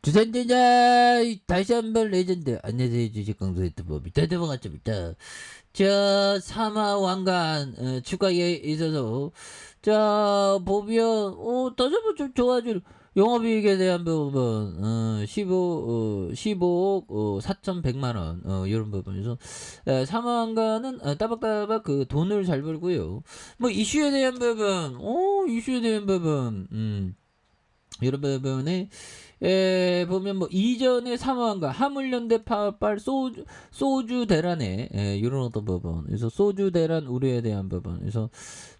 두산전자 다시 한번 레전드 안녕하세요. 주식 강도 유튜브 대대박 같습니다. 자, 삼화왕관 추가에 있어서 자 보면 다시 한번 좀 좋아질 영업이익에 대한 부분 15억 4,100만 원 이런 부분에서 삼화왕관은 따박따박 그 돈을 잘 벌고요. 뭐 이슈에 대한 부분 이슈에 대한 부분 이런 부분에 보면 뭐 이전에 사모한가 화물연대 파발 소주 대란에 이런 어떤 부분 그래서 소주 대란 우려에 대한 부분 그래서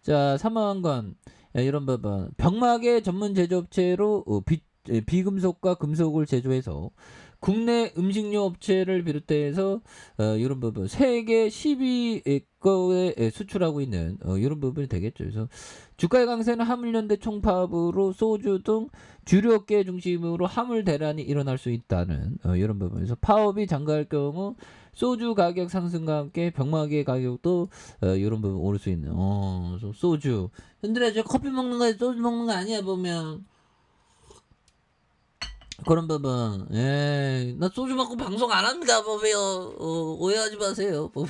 자 사모한 건 이런 부분 병마개 전문 제조업체로 비금속과 금속을 제조해서 국내 음식료 업체를 비롯해서 이런 부분 세계 12개에 수출하고 있는 이런 부분이 되겠죠. 그래서 주가의 강세는 화물연대 총파업으로 소주 등 주력계 중심으로 화물 대란이 일어날 수 있다는 이런 부분에서 파업이 장가할 경우 소주 가격 상승과 함께 병마개 가격도 이런 부분 오를 수 있는 소주 흔들어 저 커피 먹는 거 소주 먹는 거 아니야 보면 그런 부분 나 소주 먹고 방송 안 합니다 보면 오해하지 마세요 보면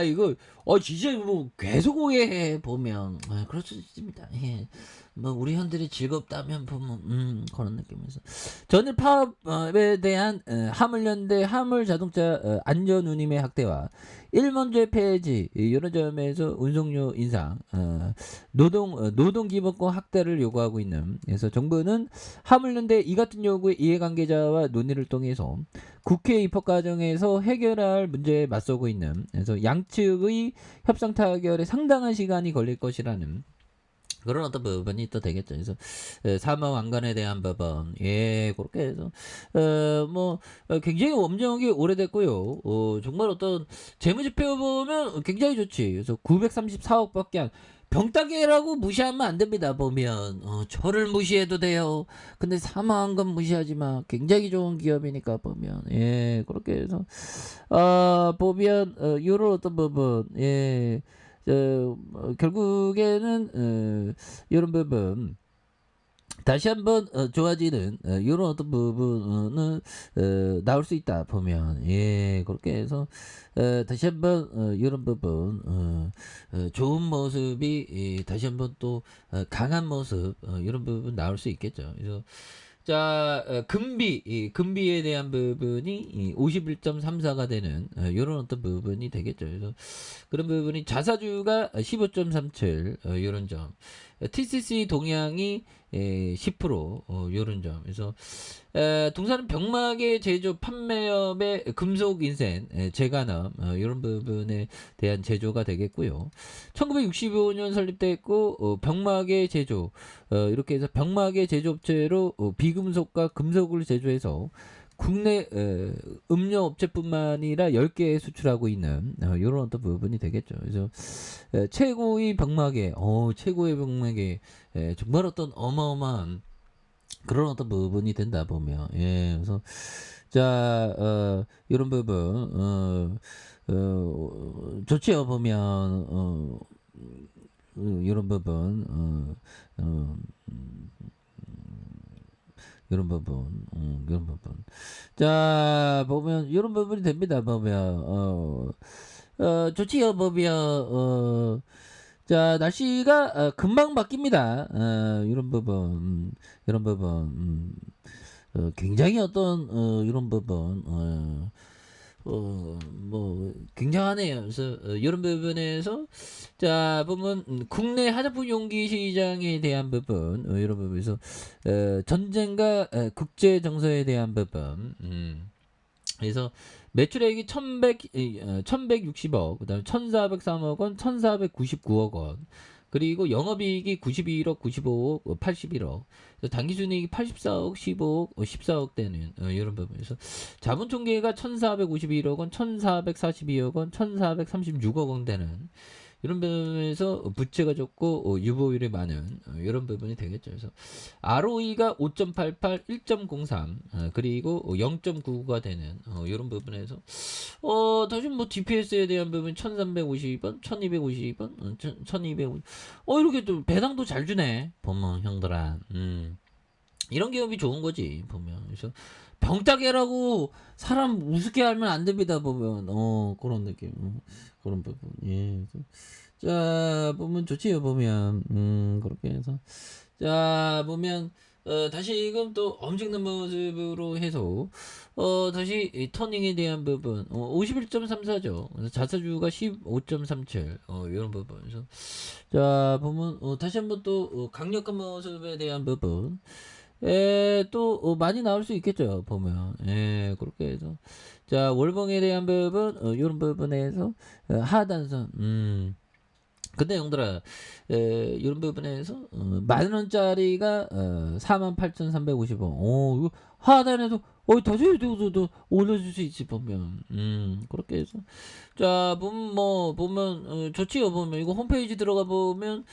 이거 진짜 뭐 계속 오해해 보면 그럴 수 있습니다. 예. 뭐 우리 현들이 즐겁다면 보면 그런 느낌에서 저는 파업에 대한 화물연대 화물자동차 안전운임의 확대와 일본제 폐지 이런 점에서 운송료 인상 노동기본권 확대를 요구하고 있는 그래서 정부는 화물연대 이 같은 요구에 이해관계자와 논의를 통해서 국회 입법 과정에서 해결할 문제에 맞서고 있는 그래서 양측의 협상 타결에 상당한 시간이 걸릴 것이라는 그런 어떤 부분이 또 되겠죠. 그래서 사망왕관에 대한 부분 그렇게 해서 굉장히 엄정하게 오래됐고요. 정말 어떤 재무지표 보면 굉장히 좋지. 그래서 934억밖에 안 병따개라고 무시하면 안 됩니다. 보면 저를 무시해도 돼요. 근데 사망한 건 무시하지 마. 굉장히 좋은 기업이니까 보면 그렇게 해서 보면 요런 어떤 부분 결국에는 이런 부분 다시 한번 좋아지는 이런 어떤 부분은 나올 수 있다 보면 그렇게 해서 다시 한번 이런 부분 좋은 모습이 다시 한번 또 강한 모습 이런 부분 나올 수 있겠죠. 그래서 자 금비에 대한 부분이 51.34가 되는 이런 어떤 부분이 되겠죠. 그래서 그런 부분이 자사주가 15.37 이런 점 TCC 동향이 10% 이런 점 그래서 동사는 병마개 제조 판매업의 금속 인센 재간업 이런 부분에 대한 제조가 되겠고요. 1965년 설립됐고 병마개 제조 이렇게 해서 병마개 제조업체로 비금속과 금속을 제조해서 국내 음료 업체뿐만 아니라 10개에 수출하고 있는 이런 어떤 부분이 되겠죠. 그래서 최고의 병마개 최고의 병마개 정말 어떤 어마어마한 그런 어떤 부분이 된다 보면 그래서 자 이런 부분 좋지요 보면 이런 부분 이런 부분 이런 부분 자 보면 이런 부분이 됩니다 보면 좋지요 보면 자 날씨가 금방 바뀝니다 이런 부분 이런 부분 굉장히 어떤 이런 부분 뭐 굉장하네요. 그래서 이런 부분에서 자 보면 국내 화장품 용기 시장에 대한 부분 이런 부분에서 전쟁과 국제 정서에 대한 부분 그래서 매출액이 1160억 그다음에 1403억 원 1499억 원 그리고 영업이익이 91억 95억 81억 당기순이익이 84억 15억 14억 되는 이런 부분에서 자본총계가 1451억 원 1442억 원 1436억 원 되는 이런 부분에서 부채가 적고 유보율이 많은 이런 부분이 되겠죠. 그래서 ROE가 5.88, 1.03 그리고 0.99가 되는 이런 부분에서 다시 뭐 DPS에 대한 부분 1350원, 1250원, 1250 이렇게 또 배당도 잘 주네. 보면 형들아. 이런 기업이 좋은 거지 보면. 그래서 병따개라고 사람 우습게 하면 안 됩니다 보면. 그런 느낌. 그런 부분. 예. 그래서 자 보면 좋지요 보면. 그렇게 해서 자 보면 다시금 또 엄청난 모습으로 해서 다시 이 터닝에 대한 부분 51.34죠. 그래서 자사주가 15.37 요런 부분. 그래서 자 보면 다시 한번 또 강력한 모습에 대한 부분 또 많이 나올 수 있겠죠 보면. 예 그렇게 해서 자 월봉에 대한 부분 요런 부분에서 하단선 근데 형들아 이런 부분에서 10,000원짜리가 48,350원 이거 하단에서 다시 또 올려줄 수 있지 보면. 그렇게 해서 자 보면 뭐 보면 좋지요 보면. 이거 홈페이지 들어가 보면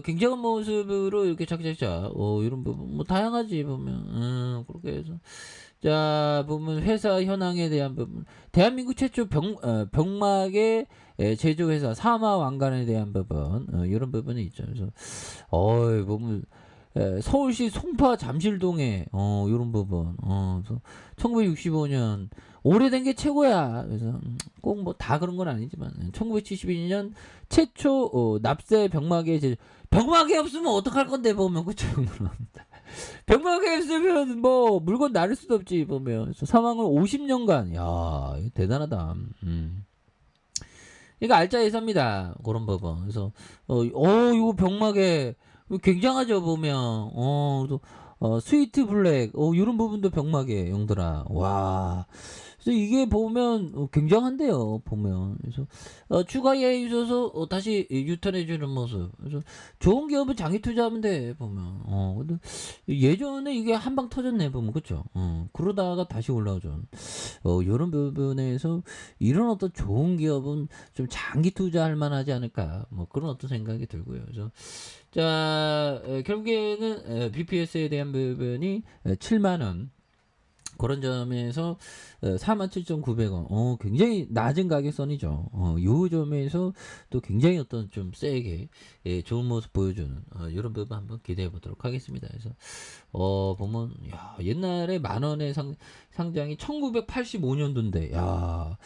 굉장한 모습으로 이렇게 착착착 이런 부분 뭐 다양하지 보면. 그렇게 해서 자 보면 회사 현황에 대한 부분 대한민국 최초 병막의 제조회사 사마왕관에 대한 부분 이런 부분이 있죠. 그래서 보면 서울시 송파 잠실동에 요런 부분 그래서 1965년 오래된 게 최고야. 그래서 꼭 뭐 다 그런 건 아니지만 1972년 최초 납세 병마개 제조 병마개 없으면 어떡할 건데 보면 그쵸. 병마개 없으면 뭐 물건 나를 수도 없지 보면. 그래서 사망을 50년간 야 이거 대단하다. 이거 알짜 예사입니다. 그런 부분. 그래서 이거 병마개 굉장하죠 보면. 그래서 스위트 블랙 이런 부분도 병마개 용들아. 와. 그래서 이게 보면 굉장한데요 보면. 그래서 추가 예에 있어서 다시 유턴해 주는 모습. 그래서 좋은 기업은 장기 투자하면 돼 보면. 근데 예전에 이게 한 방 터졌네 보면 그쵸. 그러다가 다시 올라오죠. 요런 부분에서 이런 어떤 좋은 기업은 좀 장기 투자할 만하지 않을까 뭐 그런 어떤 생각이 들고요. 그래서 자 결국에는 BPS에 대한 부분이 7만 원 그런 점에서 47,900원 굉장히 낮은 가격선이죠. 요 점에서 또 굉장히 어떤 좀 세게 좋은 모습 보여주는 이런 부분 한번 기대해 보도록 하겠습니다. 그래서 보면 야 옛날에 10,000원의 상장이 1985년도인데 야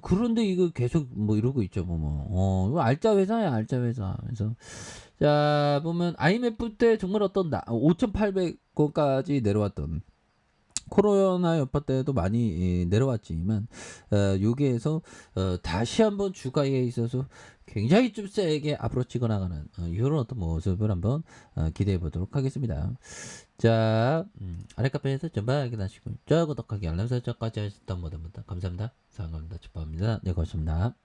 그런데 이거 계속 뭐 이러고 있죠 보면. 이거 알짜 회사야 알짜 회사. 그래서 자 보면 IMF 때 정말 어떤 5,800원까지 내려왔던 코로나 여파 때도 많이 내려왔지만 여기에서 다시 한번 주가에 있어서 굉장히 좀 세게 앞으로 치고 나가는 이런 어떤 모습을 한번 기대해 보도록 하겠습니다. 자 아랫카페에서 전방 확인하시고 구독하기 알람 설정까지 하셨던 모든 분들 감사합니다. 사랑합니다. 축복합니다. 네 고맙습니다.